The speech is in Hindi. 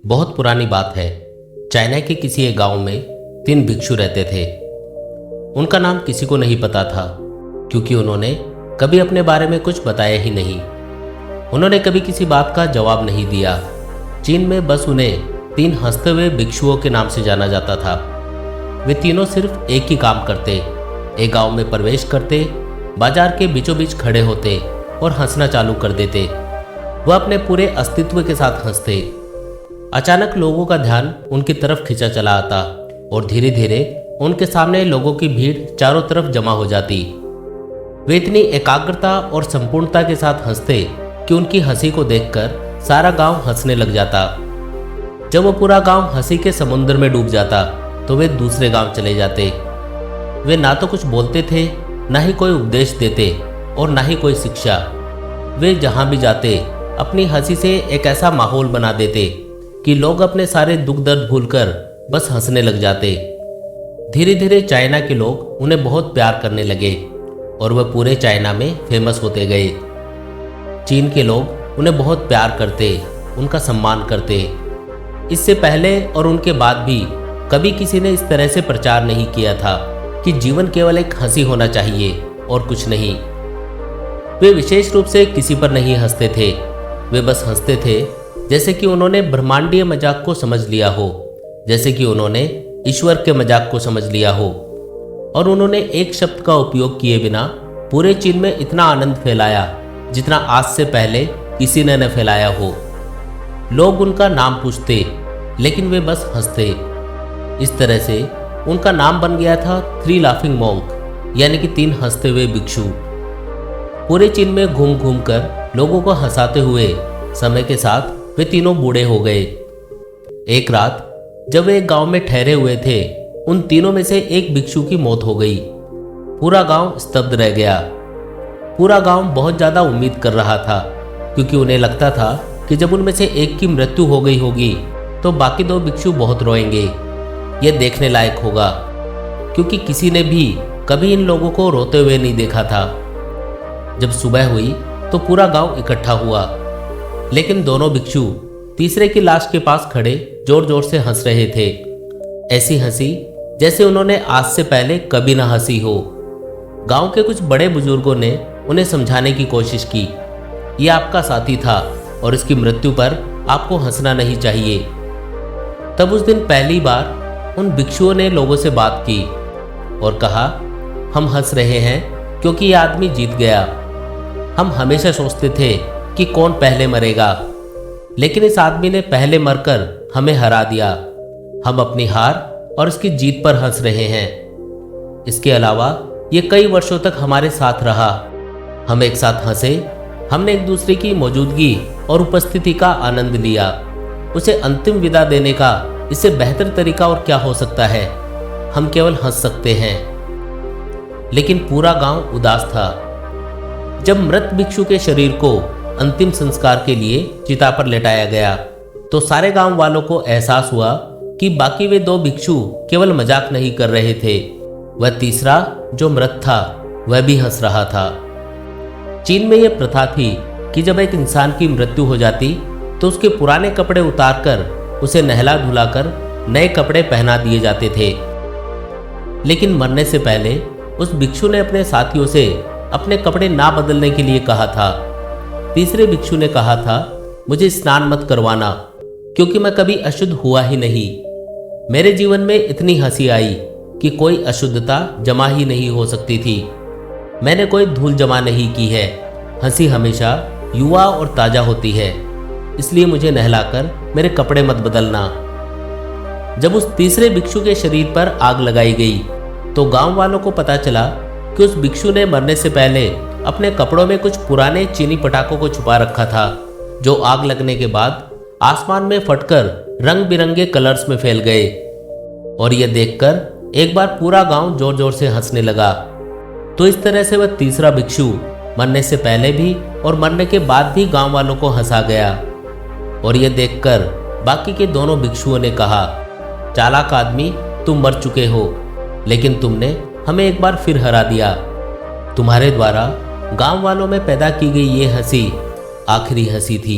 बहुत पुरानी बात है। चाइना के किसी एक गांव में 3 भिक्षु रहते थे। उनका नाम किसी को नहीं पता था, क्योंकि उन्होंने कभी अपने बारे में कुछ बताया ही नहीं। उन्होंने कभी किसी बात का जवाब नहीं दिया। चीन में बस उन्हें 3 हंसते हुए भिक्षुओं के नाम से जाना जाता था। वे तीनों सिर्फ एक ही काम करते, एक गांव में प्रवेश करते, बाजार के बीचों बीच खड़े होते और हंसना चालू कर देते। वह अपने पूरे अस्तित्व के साथ हंसते। अचानक लोगों का ध्यान उनकी तरफ खींचा चला आता और धीरे धीरे उनके सामने लोगों की भीड़ चारों तरफ जमा हो जाती। वे इतनी एकाग्रता और संपूर्णता के साथ हंसते कि उनकी हंसी को देखकर सारा गांव हंसने लग जाता। जब वो पूरा गांव हंसी के समुद्र में डूब जाता तो वे दूसरे गांव चले जाते। वे ना तो कुछ बोलते थे, ना ही कोई उपदेश देते और ना ही कोई शिक्षा। वे जहां भी जाते अपनी हंसी से एक ऐसा माहौल बना देते कि लोग अपने सारे दुख दर्द भूलकर बस हंसने लग जाते। धीरे धीरे चाइना के लोग उन्हें बहुत प्यार करने लगे और वह पूरे चाइना में फेमस होते गए। चीन के लोग उन्हें बहुत प्यार करते, उनका सम्मान करते। इससे पहले और उनके बाद भी कभी किसी ने इस तरह से प्रचार नहीं किया था कि जीवन केवल एक हंसी होना चाहिए और कुछ नहीं। वे विशेष रूप से किसी पर नहीं हंसते थे। वे बस हंसते थे जैसे कि उन्होंने ब्रह्मांडीय मजाक को समझ लिया हो, जैसे कि उन्होंने ईश्वर के मजाक को समझ लिया हो। और उन्होंने एक शब्द का उपयोग किए बिना पूरे चीन में इतना आनंद फैलाया जितना आज से पहले किसी ने न फैलाया हो। लोग उनका नाम पूछते, लेकिन वे बस हंसते। इस तरह से उनका नाम बन गया था 3 लाफिंग मॉन्क, यानी कि 3 हंसते हुए भिक्षु। पूरे चीन में घूम घूम कर लोगों को हंसाते हुए समय के साथ वे तीनों बूढ़े हो गए। एक रात जब वे एक गांव में ठहरे हुए थे, उन तीनों में से एक भिक्षु की मौत हो गई। पूरा गांव स्तब्ध रह गया। पूरा गांव बहुत ज्यादा उम्मीद कर रहा था, क्योंकि उन्हें लगता था कि जब उनमें से एक की मृत्यु हो गई होगी तो बाकी 2 भिक्षु बहुत रोएंगे। यह देखने लायक होगा, क्योंकि किसी ने भी कभी इन लोगों को रोते हुए नहीं देखा था। जब सुबह हुई तो पूरा गांव इकट्ठा हुआ, लेकिन दोनों भिक्षु तीसरे की लाश के पास खड़े जोर जोर से हंस रहे थे। ऐसी हंसी जैसे उन्होंने आज से पहले कभी ना हंसी हो। गांव के कुछ बड़े बुजुर्गों ने उन्हें समझाने की कोशिश की। यह आपका साथी था और इसकी मृत्यु पर आपको हंसना नहीं चाहिए। तब उस दिन पहली बार उन भिक्षुओं ने लोगों से बात की और कहा, हम हंस रहे हैं क्योंकि यह आदमी जीत गया। हम हमेशा सोचते थे कि कौन पहले मरेगा, लेकिन इस आदमी ने पहले मरकर हमें हरा दिया। हम अपनी हार और उसकी जीत पर हंस रहे हैं। इसके अलावा ये कई वर्षों तक हमारे साथ रहा। हम एक साथ हंसे, हमने एक दूसरे की मौजूदगी और उपस्थिति का आनंद लिया। उसे अंतिम विदा देने का इससे बेहतर तरीका और क्या हो सकता है। हम केवल हंस सकते हैं। लेकिन पूरा गांव उदास था। जब मृत भिक्षु के शरीर को अंतिम संस्कार के लिए चिता पर लेटाया गया तो सारे गांव वालों को एहसास हुआ कि बाकी वे 2 भिक्षु केवल मजाक नहीं कर रहे थे। वह तीसरा जो मृत था वह भी हंस रहा था। चीन में यह प्रथा थी कि जब एक इंसान की मृत्यु हो जाती तो उसके पुराने कपड़े उतारकर उसे नहला धुलाकर नए कपड़े पहना दिए जाते थे। लेकिन मरने से पहले उस भिक्षु ने अपने साथियों से अपने कपड़े ना बदलने के लिए कहा था। तीसरे भिक्षु ने कहा था, मुझे स्नान मत करवाना, क्योंकि मैं कभी अशुद्ध हुआ ही नहीं। मेरे जीवन में इतनी हंसी आई कि कोई अशुद्धता जमा ही नहीं हो सकती थी। मैंने कोई धूल जमा नहीं की है। हंसी हमेशा युवा और ताजा होती है, इसलिए मुझे नहलाकर मेरे कपड़े मत बदलना। जब उस तीसरे भिक्षु के शरीर पर आग लगाई गई तो गांव वालों को पता चला कि उस भिक्षु ने मरने से पहले अपने कपड़ों में कुछ पुराने चीनी पटाखों को छुपा रखा था, जो आग लगने के बाद आसमान में फटकर रंग बिरंगे कलर्स में फैल गए। और यह देखकर एक बार पूरा गांव जोर जोर से हंसने लगा। तो इस तरह से वह तीसरा भिक्षु मरने से पहले भी और मरने के बाद भी गांव वालों को हंसा गया। और यह देखकर बाकी के दोनों भिक्षुओं ने कहा, चालाक आदमी, तुम मर चुके हो, लेकिन तुमने हमें एक बार फिर हरा दिया। तुम्हारे द्वारा गांव वालों में पैदा की गई ये हंसी आखिरी हंसी थी।